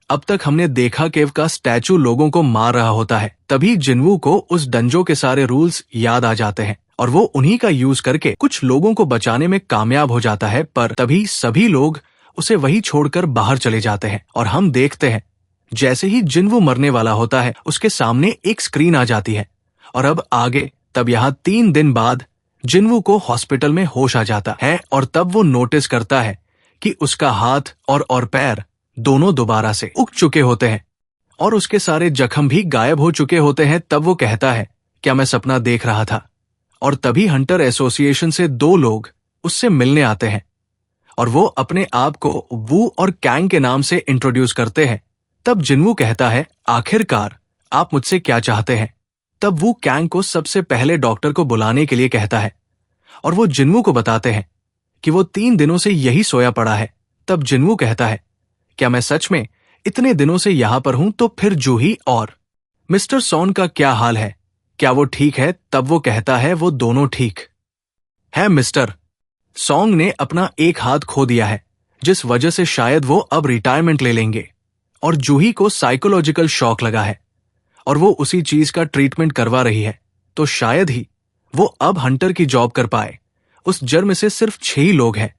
अब तक हमने देखा केव का स्टैचू लोगों को मार रहा होता है। तभी जिन्वू को उस डंजो के सारे रूल्स याद आ जाते हैं और वो उन्हीं का यूज करके कुछ लोगों को बचाने में कामयाब हो जाता है। पर तभी सभी लोग उसे वही छोड़कर बाहर चले जाते हैं और हम देखते हैं जैसे ही जिन्वू मरने वाला होता है उसके सामने एक स्क्रीन आ जाती है और अब आगे। तब यहाँ 3 दिन बाद जिन्वू को हॉस्पिटल में होश आ जाता है और तब वो नोटिस करता है कि उसका हाथ और पैर दोनों दोबारा से उग चुके होते हैं और उसके सारे जख्म भी गायब हो चुके होते हैं। तब वो कहता है, क्या मैं सपना देख रहा था? और तभी हंटर एसोसिएशन से 2 लोग उससे मिलने आते हैं और वो अपने आप को वू और कैंग के नाम से इंट्रोड्यूस करते हैं। तब जिन्वू कहता है, आखिरकार आप मुझसे क्या चाहते हैं? तब वू कैंग को सबसे पहले डॉक्टर को बुलाने के लिए कहता है और वो जिन्वू को बताते हैं कि वो 3 दिनों से यही सोया पड़ा है। तब जिन्वू कहता है, क्या मैं सच में इतने दिनों से यहां पर हूं? तो फिर जूही और मिस्टर सॉन का क्या हाल है? क्या वो ठीक है? तब वो कहता है, वो दोनों ठीक है मिस्टर। सॉन्ग ने अपना एक हाथ खो दिया है जिस वजह से शायद वो अब रिटायरमेंट ले लेंगे और जूही को साइकोलॉजिकल शॉक लगा है और वो उसी चीज का ट्रीटमेंट करवा रही है। तो शायद ही वो अब हंटर की जॉब कर पाए। उस जर्म से सिर्फ 6 ही लोग हैं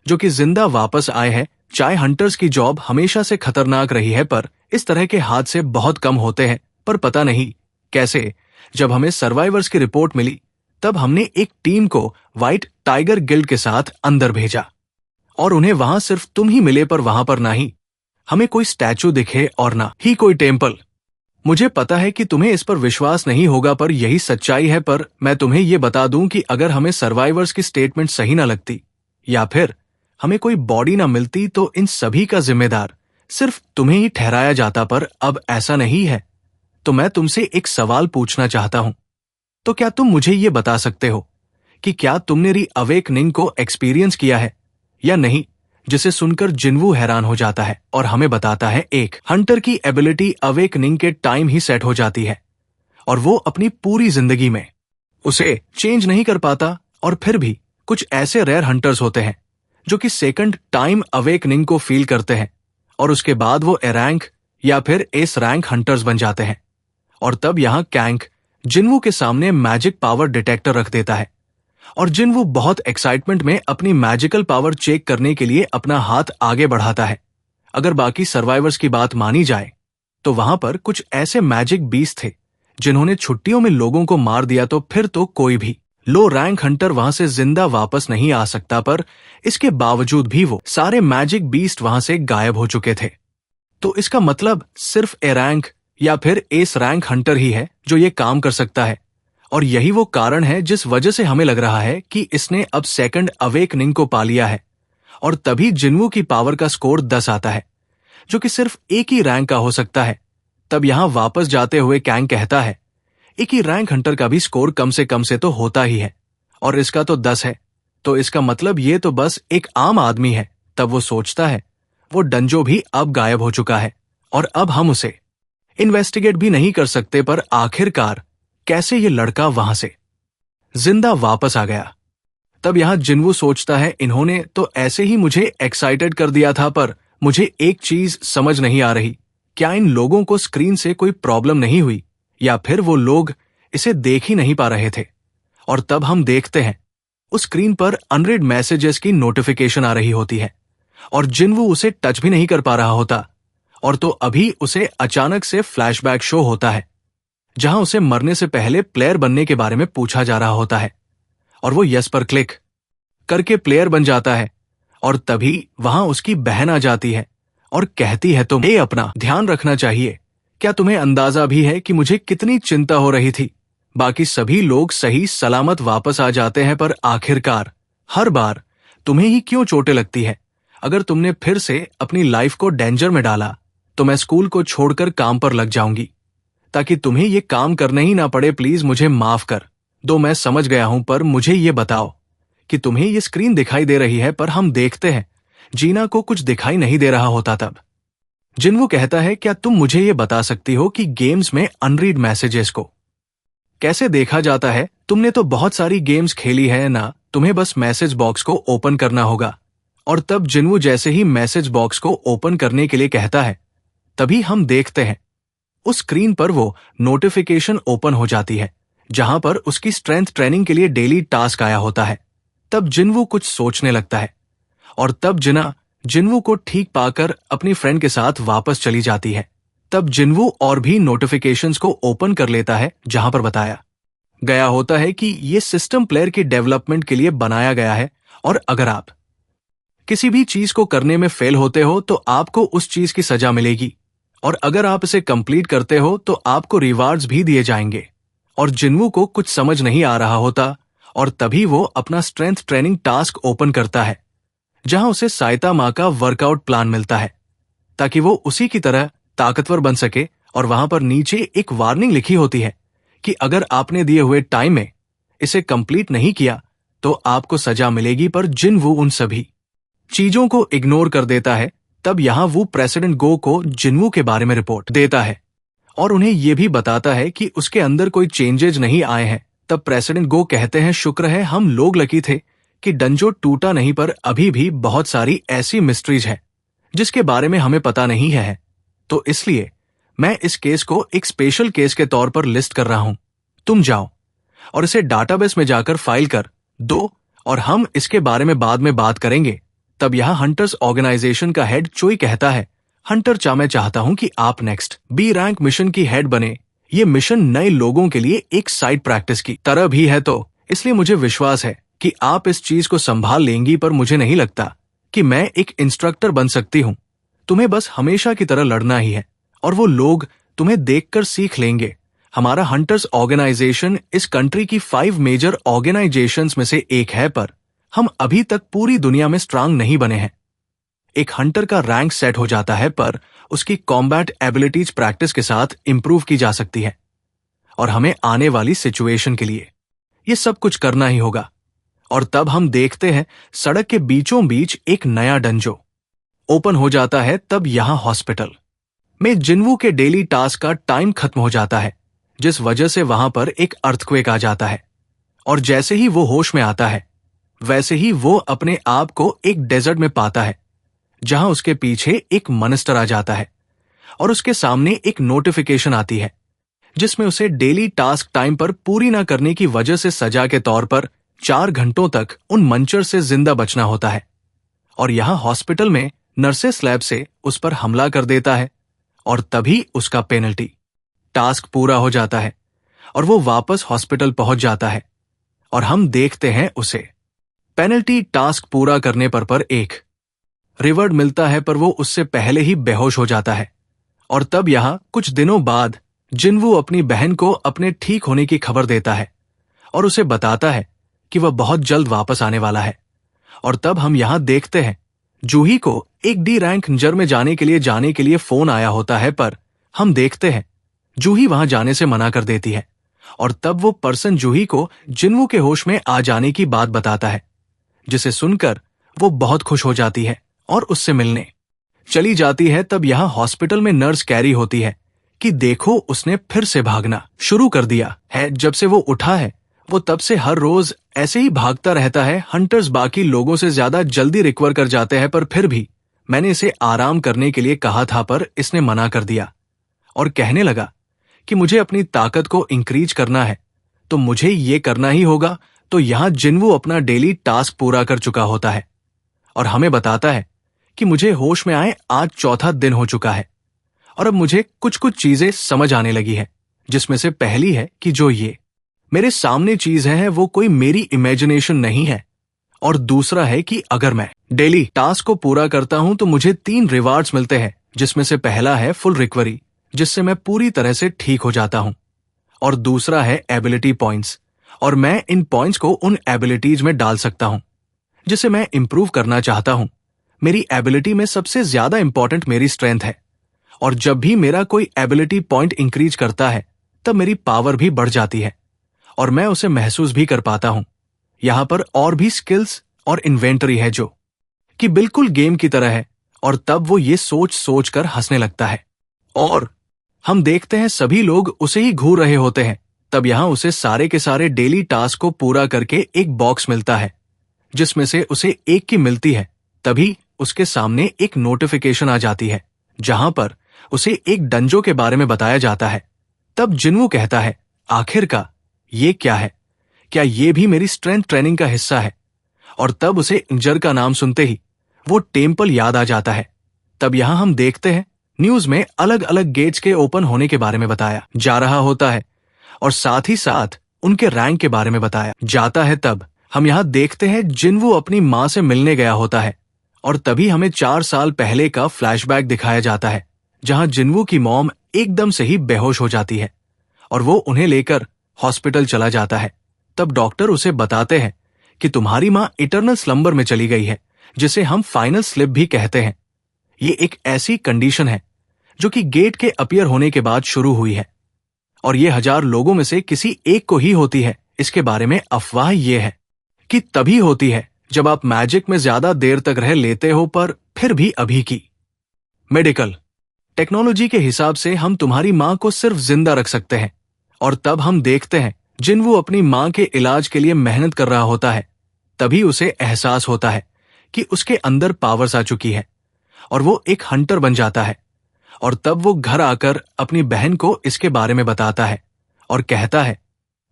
जो कि जिंदा वापस आए हैं। चाहे हंटर्स की जॉब हमेशा से खतरनाक रही है पर इस तरह के हादसे बहुत कम होते हैं। पर पता नहीं कैसे जब हमें सर्वाइवर्स की रिपोर्ट मिली तब हमने एक टीम को व्हाइट टाइगर गिल्ड के साथ अंदर भेजा और उन्हें वहां सिर्फ तुम ही मिले। पर वहां पर ना ही हमें कोई स्टैचू दिखे और ना ही कोई टेम्पल। मुझे पता है कि तुम्हें इस पर विश्वास नहीं होगा पर यही सच्चाई है। पर मैं तुम्हें ये बता दूं कि अगर हमें सर्वाइवर्स की स्टेटमेंट सही ना लगती या फिर हमें कोई बॉडी ना मिलती तो इन सभी का जिम्मेदार सिर्फ तुम्हें ही ठहराया जाता। पर अब ऐसा नहीं है। तो मैं तुमसे एक सवाल पूछना चाहता हूं। तो क्या तुम मुझे ये बता सकते हो कि क्या तुमने री अवेकनिंग को एक्सपीरियंस किया है या नहीं? जिसे सुनकर जिन्वू हैरान हो जाता है और हमें बताता है, एक हंटर की एबिलिटी अवेकनिंग के टाइम ही सेट हो जाती है और वो अपनी पूरी जिंदगी में उसे चेंज नहीं कर पाता। और फिर भी कुछ ऐसे रेयर हंटर्स होते हैं जो कि सेकंड टाइम अवेकनिंग को फील करते हैं और उसके बाद वो ए रैंक या फिर एस रैंक हंटर्स बन जाते हैं। और तब यहां कैंग जिन्वू के सामने मैजिक पावर डिटेक्टर रख देता है और जिन्वू बहुत एक्साइटमेंट में अपनी मैजिकल पावर चेक करने के लिए अपना हाथ आगे बढ़ाता है। अगर बाकी सर्वाइवर्स की बात मानी जाए तो वहां पर कुछ ऐसे मैजिक बीस्ट थे जिन्होंने छुट्टियों में लोगों को मार दिया। तो फिर तो कोई भी लो रैंक हंटर वहां से जिंदा वापस नहीं आ सकता। पर इसके बावजूद भी वो सारे मैजिक बीस्ट वहां से गायब हो चुके थे। तो इसका मतलब सिर्फ ए रैंक या फिर एस रैंक हंटर ही है जो ये काम कर सकता है। और यही वो कारण है जिस वजह से हमें लग रहा है कि इसने अब सेकंड अवेकनिंग को पा लिया है। और तभी जिन्वू की पावर का स्कोर 10 आता है जो कि सिर्फ एक ही रैंक का हो सकता है। तब यहां वापस जाते हुए कैंग कहता है, एक ही रैंक हंटर का भी स्कोर कम से तो होता ही है और इसका तो 10 है। तो इसका मतलब ये तो बस एक आम आदमी है। तब वो सोचता है, वो डंजो भी अब गायब हो चुका है और अब हम उसे इन्वेस्टिगेट भी नहीं कर सकते। पर आखिरकार कैसे ये लड़का वहां से जिंदा वापस आ गया? तब यहां जिन्वू सोचता है, इन्होंने तो ऐसे ही मुझे एक्साइटेड कर दिया था। पर मुझे एक चीज समझ नहीं आ रही, क्या इन लोगों को स्क्रीन से कोई प्रॉब्लम नहीं हुई या फिर वो लोग इसे देख ही नहीं पा रहे थे? और तब हम देखते हैं उस स्क्रीन पर अनरेड मैसेजेस की नोटिफिकेशन आ रही होती है और जिन्वू उसे टच भी नहीं कर पा रहा होता। और तो अभी उसे अचानक से फ्लैशबैक शो होता है जहां उसे मरने से पहले प्लेयर बनने के बारे में पूछा जा रहा होता है और वो यस पर क्लिक करके प्लेयर बन जाता है। और तभी वहां उसकी बहन आ जाती है और कहती है, तुम्हें अपना ध्यान रखना चाहिए। क्या तुम्हें अंदाजा भी है कि मुझे कितनी चिंता हो रही थी? बाकी सभी लोग सही सलामत वापस आ जाते हैं पर आखिरकार हर बार तुम्हें ही क्यों चोटें लगती है? अगर तुमने फिर से अपनी लाइफ को डेंजर में डाला तो मैं स्कूल को छोड़कर काम पर लग जाऊंगी ताकि तुम्हें ये काम करना ही ना पड़े। प्लीज मुझे माफ कर दो, मैं समझ गया हूं। पर मुझे ये बताओ कि तुम्हें ये स्क्रीन दिखाई दे रही है पर हम देखते हैं जीना को कुछ दिखाई नहीं दे रहा होता। तब जिन्वू कहता है, क्या तुम मुझे ये बता सकती हो कि गेम्स में अनरीड मैसेजेस को कैसे देखा जाता है? तुमने तो बहुत सारी गेम्स खेली है ना, तुम्हें बस मैसेज बॉक्स को ओपन करना होगा। और तब जिन्वू जैसे ही मैसेज बॉक्स को ओपन करने के लिए कहता है तभी हम देखते हैं उस स्क्रीन पर वो नोटिफिकेशन ओपन हो जाती है जहां पर उसकी स्ट्रेंथ ट्रेनिंग के लिए डेली टास्क आया होता है। तब जिनवू कुछ सोचने लगता है और तब जिना जिनवू को ठीक पाकर अपनी फ्रेंड के साथ वापस चली जाती है। तब जिनवू और भी नोटिफिकेशंस को ओपन कर लेता है जहां पर बताया गया होता है कि ये सिस्टम प्लेयर की डेवलपमेंट के लिए बनाया गया है और अगर आप किसी भी चीज को करने में फेल होते हो तो आपको उस चीज की सजा मिलेगी और अगर आप इसे कंप्लीट करते हो तो आपको रिवार्ड्स भी दिए जाएंगे। और जिनवू को कुछ समझ नहीं आ रहा होता और तभी वो अपना स्ट्रेंथ ट्रेनिंग टास्क ओपन करता है जहां उसे साइतामा का वर्कआउट प्लान मिलता है ताकि वो उसी की तरह ताकतवर बन सके। और वहां पर नीचे एक वार्निंग लिखी होती है कि अगर आपने दिए हुए टाइम में इसे कंप्लीट नहीं किया तो आपको सजा मिलेगी। पर जिनवू उन सभी चीजों को इग्नोर कर देता है। तब यहां वो प्रेसिडेंट गो को जिनवू के बारे में रिपोर्ट देता है और उन्हें यह भी बताता है कि उसके अंदर कोई चेंजेज नहीं आए हैं। तब प्रेसिडेंट गो कहते हैं शुक्र है हम लोग लकी थे कि डंजो टूटा नहीं, पर अभी भी बहुत सारी ऐसी मिस्ट्रीज है जिसके बारे में हमें पता नहीं है। तो इसलिए मैं इस केस को एक स्पेशल केस के तौर पर लिस्ट कर रहा हूं। तुम जाओ और इसे डाटाबेस में जाकर फाइल कर दो और हम इसके बारे में बाद में बात करेंगे। तब यह हंटर्स ऑर्गेनाइजेशन का हेड चोई कहता है हंटर चा मैं चाहता हूं कि आप नेक्स्ट बी रैंक मिशन की हेड बने। ये मिशन नए लोगों के लिए एक साइड प्रैक्टिस की तरह भी है, तो इसलिए मुझे विश्वास है कि आप इस चीज को संभाल लेंगी। पर मुझे नहीं लगता कि मैं एक इंस्ट्रक्टर बन सकती हूं। तुम्हें बस हमेशा की तरह लड़ना ही है और वो लोग तुम्हें देखकर सीख लेंगे। हमारा हंटर्स ऑर्गेनाइजेशन इस कंट्री की 5 मेजर ऑर्गेनाइजेशंस में से एक है, पर हम अभी तक पूरी दुनिया में स्ट्रांग नहीं बने हैं। एक हंटर का रैंक सेट हो जाता है पर उसकी कॉम्बैट एबिलिटीज प्रैक्टिस के साथ इंप्रूव की जा सकती है और हमें आने वाली सिचुएशन के लिए ये सब कुछ करना ही होगा। और तब हम देखते हैं सड़क के बीचों बीच एक नया डंजो ओपन हो जाता है। तब यहां हॉस्पिटल में जिनवू के डेली टास्क का टाइम खत्म हो जाता है जिस वजह से वहां पर एक अर्थक्वेक आ जाता है और जैसे ही वो होश में आता है वैसे ही वो अपने आप को एक डेजर्ट में पाता है जहां उसके पीछे एक मॉन्स्टर आ जाता है और उसके सामने एक नोटिफिकेशन आती है जिसमें उसे डेली टास्क टाइम पर पूरी ना करने की वजह से सजा के तौर पर 4 घंटों तक उन मंचर से जिंदा बचना होता है। और यहां हॉस्पिटल में नर्सेस लैब से उस पर हमला कर देता है और तभी उसका पेनल्टी टास्क पूरा हो जाता है और वो वापस हॉस्पिटल पहुंच जाता है और हम देखते हैं उसे पेनल्टी टास्क पूरा करने पर एक रिवॉर्ड मिलता है, पर वो उससे पहले ही बेहोश हो जाता है। और तब यहां कुछ दिनों बाद जिनवू अपनी बहन को अपने ठीक होने की खबर देता है और उसे बताता है कि वह बहुत जल्द वापस आने वाला है। और तब हम यहां देखते हैं जूही को एक डी रैंक निंजर में जाने के लिए फोन आया होता है, पर हम देखते हैं जूही वहां जाने से मना कर देती है। और तब वो पर्सन जूही को जिनवू के होश में आ जाने की बात बताता है जिसे सुनकर वो बहुत खुश हो जाती है और उससे मिलने चली जाती है। तब यहां हॉस्पिटल में नर्स कैरी होती है कि देखो उसने फिर से भागना शुरू कर दिया है। जब से वो उठा है वो तब से हर रोज ऐसे ही भागता रहता है। हंटर्स बाकी लोगों से ज्यादा जल्दी रिकवर कर जाते हैं, पर फिर भी मैंने इसे आराम करने के लिए कहा था, पर इसने मना कर दिया और कहने लगा कि मुझे अपनी ताकत को इंक्रीज करना है तो मुझे ये करना ही होगा। तो यहां जिनवू अपना डेली टास्क पूरा कर चुका होता है और हमें बताता है कि मुझे होश में आए आज 4था दिन हो चुका है और अब मुझे कुछ कुछ चीजें समझ आने लगी है, जिसमें से पहली है कि जो ये मेरे सामने चीज है वो कोई मेरी इमेजिनेशन नहीं है। और दूसरा है कि अगर मैं डेली टास्क को पूरा करता हूं तो मुझे 3 रिवार्ड्स मिलते हैं, जिसमें से पहला है फुल रिकवरी जिससे मैं पूरी तरह से ठीक हो जाता हूं और दूसरा है एबिलिटी पॉइंट्स और मैं इन पॉइंट्स को उन एबिलिटीज में डाल सकता हूं जिसे मैं इंप्रूव करना चाहता हूं। मेरी एबिलिटी में सबसे ज्यादा इंपॉर्टेंट मेरी स्ट्रेंथ है और जब भी मेरा कोई एबिलिटी पॉइंट इंक्रीज करता है तब मेरी पावर भी बढ़ जाती है और मैं उसे महसूस भी कर पाता हूं। यहां पर और भी स्किल्स और इन्वेंटरी है जो कि बिल्कुल गेम की तरह है। और तब वो ये सोच सोच कर हंसने लगता है और हम देखते हैं सभी लोग उसे ही घूर रहे होते हैं। तब यहां उसे सारे के सारे डेली टास्क को पूरा करके एक बॉक्स मिलता है जिसमें से उसे एक की मिलती है। तभी उसके सामने एक नोटिफिकेशन आ जाती है जहां पर उसे एक डंजो के बारे में बताया जाता है। तब जिन्वू कहता है, आखिर का ये क्या है? क्या ये भी मेरी स्ट्रेंथ ट्रेनिंग का हिस्सा है? और तब उसे इंजर का नाम सुनते ही वो टेम्पल याद आ जाता है। तब यहां हम देखते हैं न्यूज में अलग अलग गेट्स के ओपन होने के बारे में बताया जा रहा होता है और साथ ही साथ उनके रैंक के बारे में बताया जाता है। तब हम यहां देखते हैं जिन्वू अपनी मां से मिलने गया होता है और तभी हमें 4 साल पहले का फ्लैशबैक दिखाया जाता है, जहां जिन्वू की मॉम एकदम से ही बेहोश हो जाती है और वो उन्हें लेकर हॉस्पिटल चला जाता है। तब डॉक्टर उसे बताते हैं कि तुम्हारी मां इटर्नल स्लंबर में चली गई है, जिसे हम फाइनल स्लिप भी कहते हैं। ये एक ऐसी कंडीशन है जो कि गेट के अपीयर होने के बाद शुरू हुई है और ये 1000 लोगों में से किसी एक को ही होती है। इसके बारे में अफवाह ये है कि तभी होती है जब आप मैजिक में ज्यादा देर तक रह लेते हो, पर फिर भी अभी की मेडिकल टेक्नोलॉजी के हिसाब से हम तुम्हारी मां को सिर्फ जिंदा रख सकते हैं। और तब हम देखते हैं जिन्वू अपनी मां के इलाज के लिए मेहनत कर रहा होता है। तभी उसे एहसास होता है कि उसके अंदर पावर्स आ चुकी है और वो एक हंटर बन जाता है। और तब वो घर आकर अपनी बहन को इसके बारे में बताता है और कहता है,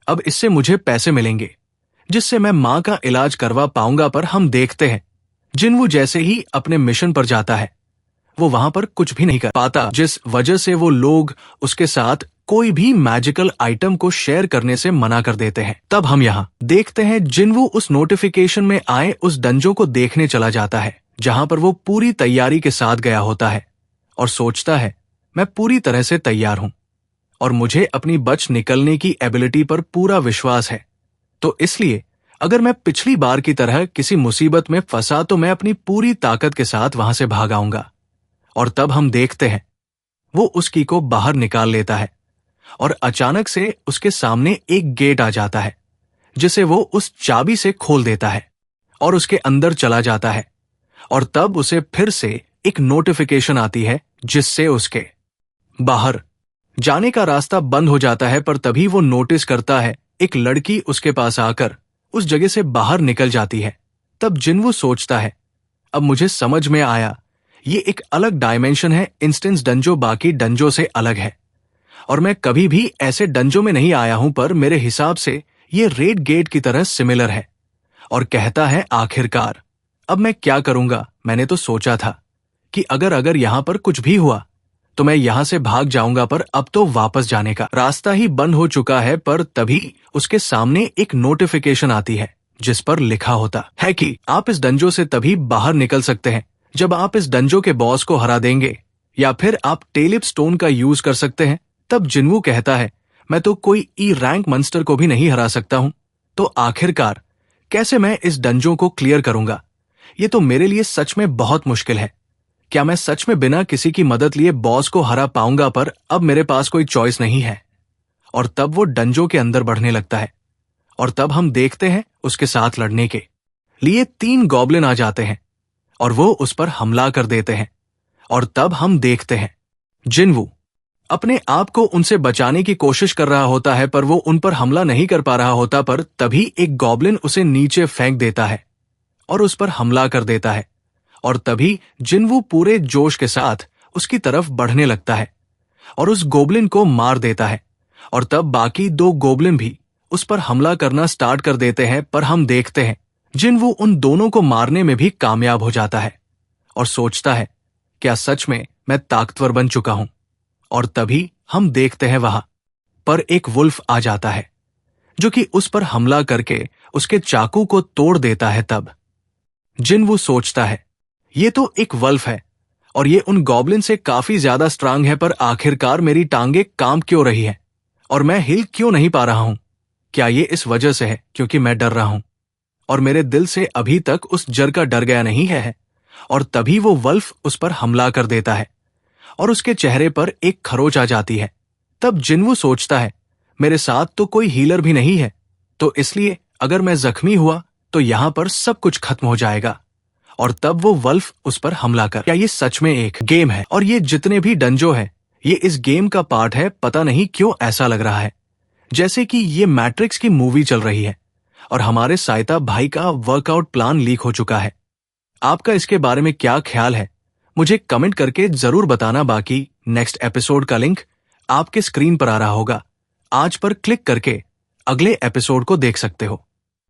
अब इससे मुझे पैसे मिलेंगे जिससे मैं मां का इलाज करवा पाऊंगा। पर हम देखते हैं जिन्वू जैसे ही अपने मिशन पर जाता है वो वहां पर कुछ भी नहीं कर पाता, जिस वजह से वो लोग उसके साथ कोई भी मैजिकल आइटम को शेयर करने से मना कर देते हैं। तब हम यहाँ देखते हैं जिन्वू उस नोटिफिकेशन में आए उस डंजो को देखने चला जाता है, जहां पर वो पूरी तैयारी के साथ गया होता है और सोचता है, मैं पूरी तरह से तैयार हूं और मुझे अपनी बच निकलने की एबिलिटी पर पूरा विश्वास है। तो इसलिए अगर मैं पिछली बार की तरह किसी मुसीबत में फंसा तो मैं अपनी पूरी ताकत के साथ वहां से भाग आऊंगा। और तब हम देखते हैं वो उस की को बाहर निकाल लेता है और अचानक से उसके सामने एक गेट आ जाता है जिसे वो उस चाबी से खोल देता है और उसके अंदर चला जाता है। और तब उसे फिर से एक नोटिफिकेशन आती है जिससे उसके बाहर जाने का रास्ता बंद हो जाता है। पर तभी वो नोटिस करता है एक लड़की उसके पास आकर उस जगह से बाहर निकल जाती है। तब जिन्वू सोचता है, अब मुझे समझ में आया, ये एक अलग डायमेंशन है। इंस्टेंस डंजो बाकी डंजो से अलग है और मैं कभी भी ऐसे डंजो में नहीं आया हूं, पर मेरे हिसाब से ये रेड गेट की तरह सिमिलर है। और कहता है, आखिरकार अब मैं क्या करूंगा? मैंने तो सोचा था कि अगर यहां पर कुछ भी हुआ तो मैं यहां से भाग जाऊंगा, पर अब तो वापस जाने का रास्ता ही बंद हो चुका है। पर तभी उसके सामने एक नोटिफिकेशन आती है जिस पर लिखा होता है कि आप इस डंजो से तभी बाहर निकल सकते हैं जब आप इस डंजो के बॉस को हरा देंगे, या फिर आप टेलिप स्टोन का यूज कर सकते हैं। तब जिन्वू कहता है, मैं तो कोई ई रैंक मंस्टर को भी नहीं हरा सकता हूं, तो आखिरकार कैसे मैं इस डंजो को क्लियर करूंगा? ये तो मेरे लिए सच में बहुत मुश्किल है। क्या मैं सच में बिना किसी की मदद लिए बॉस को हरा पाऊंगा? पर अब मेरे पास कोई चॉइस नहीं है। और तब वो डंजो के अंदर बढ़ने लगता है और तब हम देखते हैं उसके साथ लड़ने के लिए 3 गॉब्लिन आ जाते हैं और वो उस पर हमला कर देते हैं। और तब हम देखते हैं जिन्वू अपने आप को उनसे बचाने की कोशिश कर रहा होता है, पर वो उन पर हमला नहीं कर पा रहा होता। पर तभी एक गॉब्लिन उसे नीचे फेंक देता है और उस पर हमला कर देता है। और तभी जिन्वू पूरे जोश के साथ उसकी तरफ बढ़ने लगता है और उस गोब्लिन को मार देता है। और तब बाकी 2 गोब्लिन भी उस पर हमला करना स्टार्ट कर देते हैं, पर हम देखते हैं जिन्वू उन दोनों को मारने में भी कामयाब हो जाता है और सोचता है, क्या सच में मैं ताकतवर बन चुका हूं? और तभी हम देखते हैं वहां पर एक वुल्फ आ जाता है जो कि उस पर हमला करके उसके चाकू को तोड़ देता है। तब जिन्वू सोचता है, ये तो एक वल्फ है और ये उन गॉब्लिन से काफी ज्यादा स्ट्रांग है, पर आखिरकार मेरी टांगे काम क्यों रही है और मैं हिल क्यों नहीं पा रहा हूं? क्या ये इस वजह से है क्योंकि मैं डर रहा हूं और मेरे दिल से अभी तक उस जर का डर गया नहीं है? और तभी वो वल्फ उस पर हमला कर देता है और उसके चेहरे पर एक खरोच आ जाती है। तब जिन्वू सोचता है, मेरे साथ तो कोई हीलर भी नहीं है, तो इसलिए अगर मैं जख्मी हुआ तो यहां पर सब कुछ खत्म हो जाएगा। और तब वो वल्फ उस पर हमला कर, क्या ये सच में एक गेम है और ये जितने भी डंजो है ये इस गेम का पार्ट है? पता नहीं क्यों ऐसा लग रहा है जैसे कि ये मैट्रिक्स की मूवी चल रही है और हमारे साइता भाई का वर्कआउट प्लान लीक हो चुका है। आपका इसके बारे में क्या ख्याल है मुझे कमेंट करके जरूर बताना। बाकी नेक्स्ट एपिसोड का लिंक आपके स्क्रीन पर आ रहा होगा। आज पर क्लिक करके अगले एपिसोड को देख सकते हो।